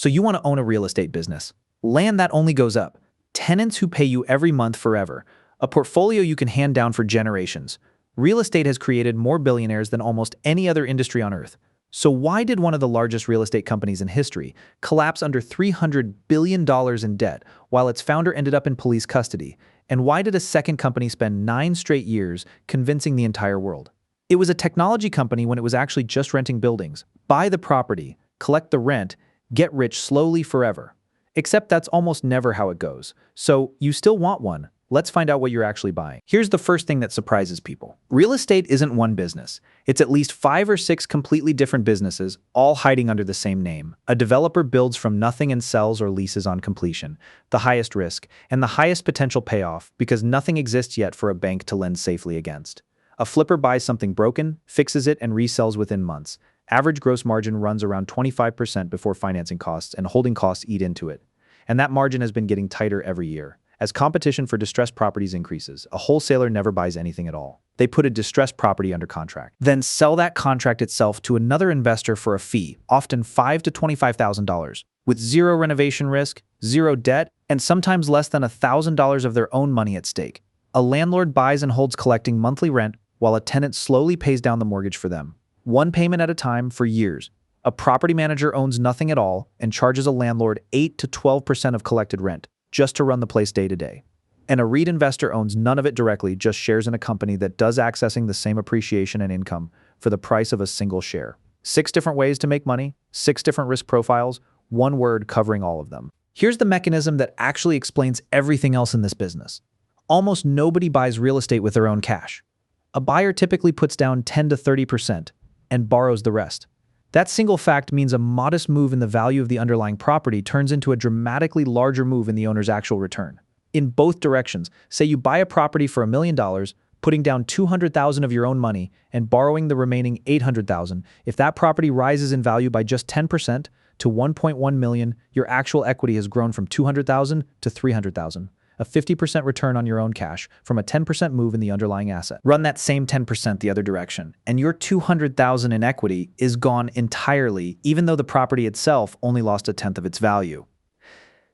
So you want to own a real estate business. Land that only goes up. Tenants who pay you every month forever. A portfolio you can hand down for generations. Real estate has created more billionaires than almost any other industry on earth. So why did one of the largest real estate companies in history collapse under $300 billion in debt while its founder ended up in police custody? And why did a second company spend 9 straight years convincing the entire world? It was a technology company when it was actually just renting buildings. Buy the property, collect the rent, get rich slowly forever. Except that's almost never how it goes. So you still want one. Let's find out what you're actually buying. Here's the first thing that surprises people. Real estate isn't one business. It's at least 5 or 6 completely different businesses, all hiding under the same name. A developer builds from nothing and sells or leases on completion, the highest risk, and the highest potential payoff because nothing exists yet for a bank to lend safely against. A flipper buys something broken, fixes it, and resells within months. Average gross margin runs around 25% before financing costs and holding costs eat into it. And that margin has been getting tighter every year. As competition for distressed properties increases, a wholesaler never buys anything at all. They put a distressed property under contract, then sell that contract itself to another investor for a fee, often $5,000 to $25,000, with zero renovation risk, zero debt, and sometimes less than $1,000 of their own money at stake. A landlord buys and holds collecting monthly rent while a tenant slowly pays down the mortgage for them, one payment at a time for years. A property manager owns nothing at all and charges a landlord 8 to 12% of collected rent, just to run the place day to day. And a REIT investor owns none of it directly, just shares in a company that does accessing the same appreciation and income for the price of a single share. 6 different ways to make money, 6 different risk profiles, one word covering all of them. Here's the mechanism that actually explains everything else in this business. Almost nobody buys real estate with their own cash. A buyer typically puts down 10 to 30% and borrows the rest. That single fact means a modest move in the value of the underlying property turns into a dramatically larger move in the owner's actual return. In both directions, say you buy a property for $1 million, putting down $200,000 of your own money and borrowing the remaining $800,000. If that property rises in value by just 10% to $1.1 million, your actual equity has grown from $200,000 to $300,000. A 50% return on your own cash from a 10% move in the underlying asset. Run that same 10% the other direction, and your $200,000 in equity is gone entirely, even though the property itself only lost 1/10 of its value.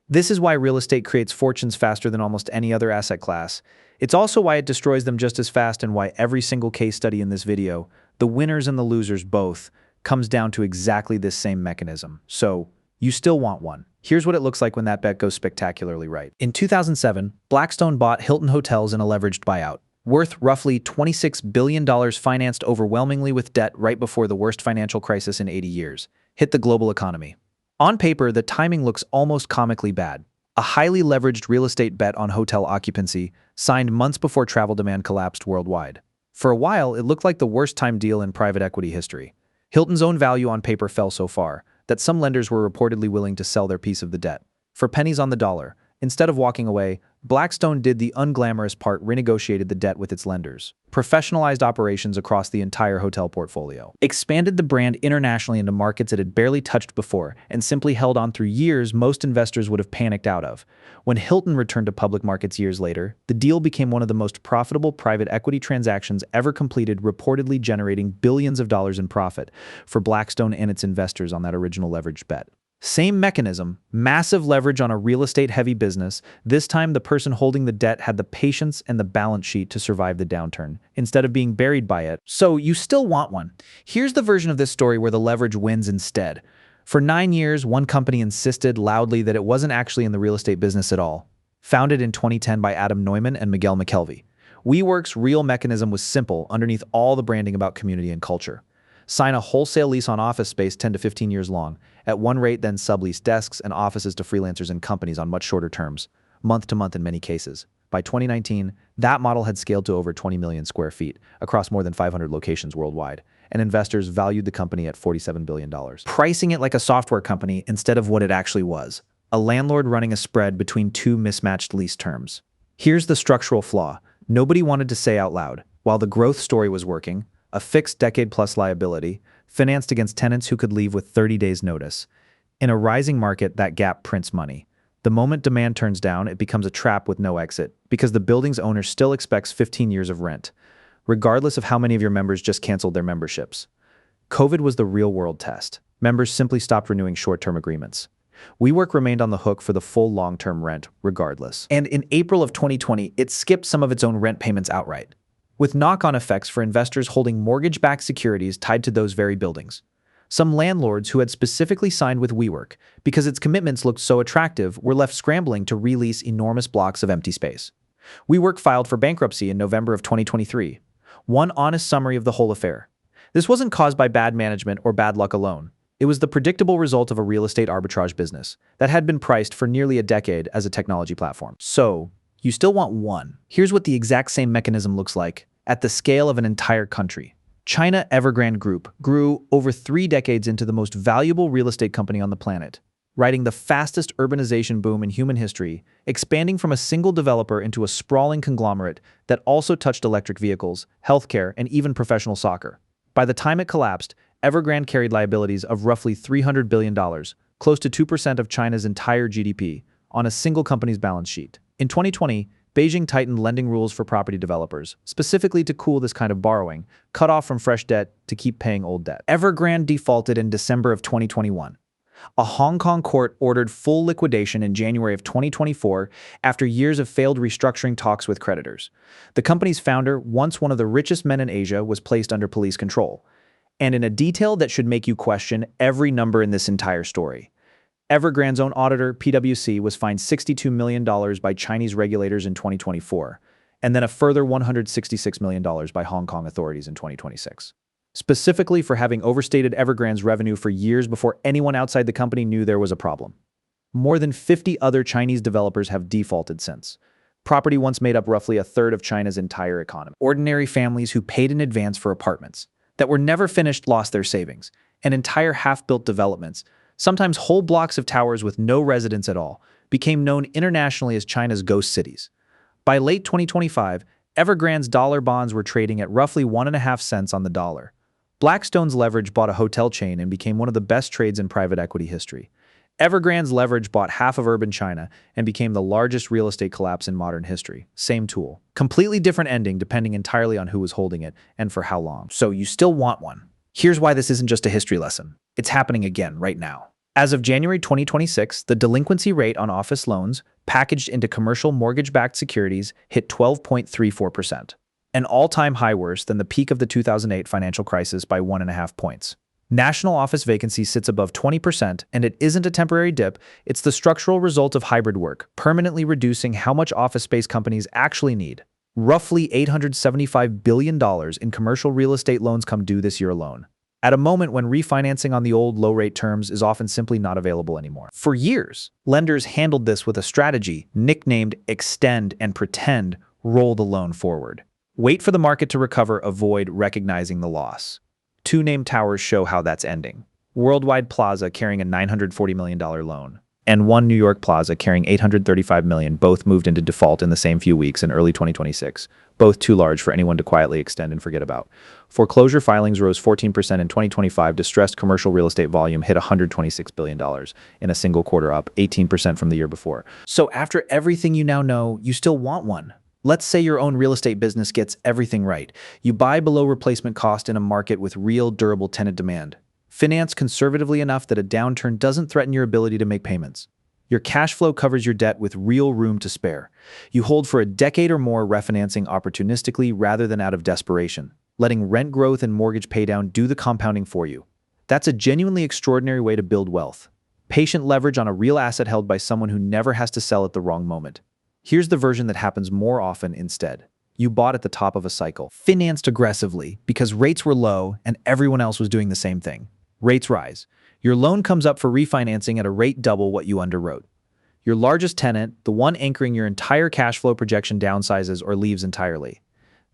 This is why real estate creates fortunes faster than almost any other asset class. It's also why it destroys them just as fast, and why every single case study in this video, the winners and the losers both, comes down to exactly this same mechanism. So, you still want one. Here's what it looks like when that bet goes spectacularly right. In 2007, Blackstone bought Hilton Hotels in a leveraged buyout, worth roughly $26 billion, financed overwhelmingly with debt right before the worst financial crisis in 80 years hit the global economy. On paper, the timing looks almost comically bad. A highly leveraged real estate bet on hotel occupancy, signed months before travel demand collapsed worldwide. For a while, it looked like the worst timed deal in private equity history. Hilton's own value on paper fell so far that some lenders were reportedly willing to sell their piece of the debt. For pennies on the dollar, instead of walking away, Blackstone did the unglamorous part, renegotiated the debt with its lenders, professionalized operations across the entire hotel portfolio, expanded the brand internationally into markets it had barely touched before, and simply held on through years most investors would have panicked out of. When Hilton returned to public markets years later, the deal became one of the most profitable private equity transactions ever completed, reportedly generating billions of dollars in profit for Blackstone and its investors on that original leveraged bet. Same mechanism, massive leverage on a real estate-heavy business. This time, the person holding the debt had the patience and the balance sheet to survive the downturn, instead of being buried by it. So you still want one. Here's the version of this story where the leverage wins instead. For 9 years, one company insisted loudly that it wasn't actually in the real estate business at all. Founded in 2010 by Adam Neumann and Miguel McKelvey, WeWork's real mechanism was simple underneath all the branding about community and culture. Sign a wholesale lease on office space 10 to 15 years long, at one rate, then sublease desks and offices to freelancers and companies on much shorter terms, month to month in many cases. By 2019, that model had scaled to over 20 million square feet across more than 500 locations worldwide, and investors valued the company at $47 billion, pricing it like a software company instead of what it actually was, a landlord running a spread between 2 mismatched lease terms. Here's the structural flaw nobody wanted to say out loud. While the growth story was working, a fixed decade-plus liability, financed against tenants who could leave with 30 days' notice. In a rising market, that gap prints money. The moment demand turns down, it becomes a trap with no exit, because the building's owner still expects 15 years of rent, regardless of how many of your members just canceled their memberships. COVID was the real-world test. Members simply stopped renewing short-term agreements. WeWork remained on the hook for the full long-term rent, regardless. And in April of 2020, it skipped some of its own rent payments outright, with knock-on effects for investors holding mortgage-backed securities tied to those very buildings. Some landlords who had specifically signed with WeWork because its commitments looked so attractive were left scrambling to release enormous blocks of empty space. WeWork filed for bankruptcy in November of 2023. One honest summary of the whole affair. This wasn't caused by bad management or bad luck alone. It was the predictable result of a real estate arbitrage business that had been priced for nearly a decade as a technology platform. So, you still want one. Here's what the exact same mechanism looks like at the scale of an entire country. China Evergrande Group grew over 3 decades into the most valuable real estate company on the planet, riding the fastest urbanization boom in human history, expanding from a single developer into a sprawling conglomerate that also touched electric vehicles, healthcare, and even professional soccer. By the time it collapsed, Evergrande carried liabilities of roughly $300 billion, close to 2% of China's entire GDP, on a single company's balance sheet. In 2020, Beijing tightened lending rules for property developers, specifically to cool this kind of borrowing, cut off from fresh debt to keep paying old debt. Evergrande defaulted in December of 2021. A Hong Kong court ordered full liquidation in January of 2024 after years of failed restructuring talks with creditors. The company's founder, once one of the richest men in Asia, was placed under police control. And in a detail that should make you question every number in this entire story, Evergrande's own auditor, PwC, was fined $62 million by Chinese regulators in 2024, and then a further $166 million by Hong Kong authorities in 2026. Specifically for having overstated Evergrande's revenue for years before anyone outside the company knew there was a problem. More than 50 other Chinese developers have defaulted since. Property once made up roughly a third of China's entire economy. Ordinary families who paid in advance for apartments that were never finished lost their savings, and entire half-built developments, sometimes whole blocks of towers with no residents at all, became known internationally as China's ghost cities. By late 2025, Evergrande's dollar bonds were trading at roughly 1.5 cents on the dollar. Blackstone's leverage bought a hotel chain and became one of the best trades in private equity history. Evergrande's leverage bought half of urban China and became the largest real estate collapse in modern history. Same tool. Completely different ending depending entirely on who was holding it and for how long. So you still want one. Here's why this isn't just a history lesson. It's happening again right now. As of January 2026, the delinquency rate on office loans packaged into commercial mortgage-backed securities hit 12.34%. An all-time high, worse than the peak of the 2008 financial crisis by 1.5 points. National office vacancy sits above 20%, and it isn't a temporary dip, it's the structural result of hybrid work, permanently reducing how much office space companies actually need. Roughly $875 billion in commercial real estate loans come due this year alone, at a moment when refinancing on the old low-rate terms is often simply not available anymore. For years, lenders handled this with a strategy nicknamed extend and pretend, roll the loan forward. Wait for the market to recover, avoid recognizing the loss. 2 named towers show how that's ending. Worldwide Plaza carrying a $940 million loan, and One New York Plaza carrying $835 million both moved into default in the same few weeks in early 2026, both too large for anyone to quietly extend and forget about. Foreclosure filings rose 14% in 2025. Distressed commercial real estate volume hit $126 billion in a single quarter, up 18% from the year before. So after everything you now know, you still want one. Let's say your own real estate business gets everything right. You buy below replacement cost in a market with real durable tenant demand. Finance conservatively enough that a downturn doesn't threaten your ability to make payments. Your cash flow covers your debt with real room to spare. You hold for a decade or more, refinancing opportunistically rather than out of desperation, letting rent growth and mortgage paydown do the compounding for you. That's a genuinely extraordinary way to build wealth. Patient leverage on a real asset held by someone who never has to sell at the wrong moment. Here's the version that happens more often instead. You bought at the top of a cycle, financed aggressively because rates were low and everyone else was doing the same thing. Rates rise. Your loan comes up for refinancing at a rate double what you underwrote. Your largest tenant, the one anchoring your entire cash flow projection, downsizes or leaves entirely.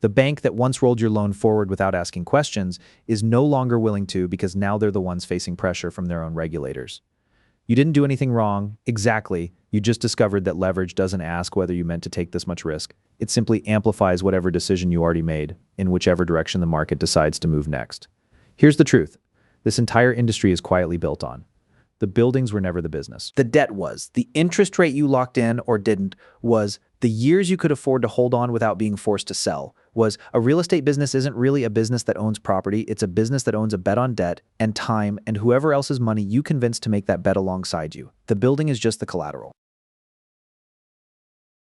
The bank that once rolled your loan forward without asking questions is no longer willing to, because now they're the ones facing pressure from their own regulators. You didn't do anything wrong, exactly. You just discovered that leverage doesn't ask whether you meant to take this much risk. It simply amplifies whatever decision you already made, in whichever direction the market decides to move next. Here's the truth. This entire industry is quietly built on. The buildings were never the business. The debt was. The interest rate you locked in or didn't was. The years you could afford to hold on without being forced to sell was a real estate business isn't really a business that owns property, it's a business that owns a bet on debt and time and whoever else's money you convince to make that bet alongside you. The building is just the collateral.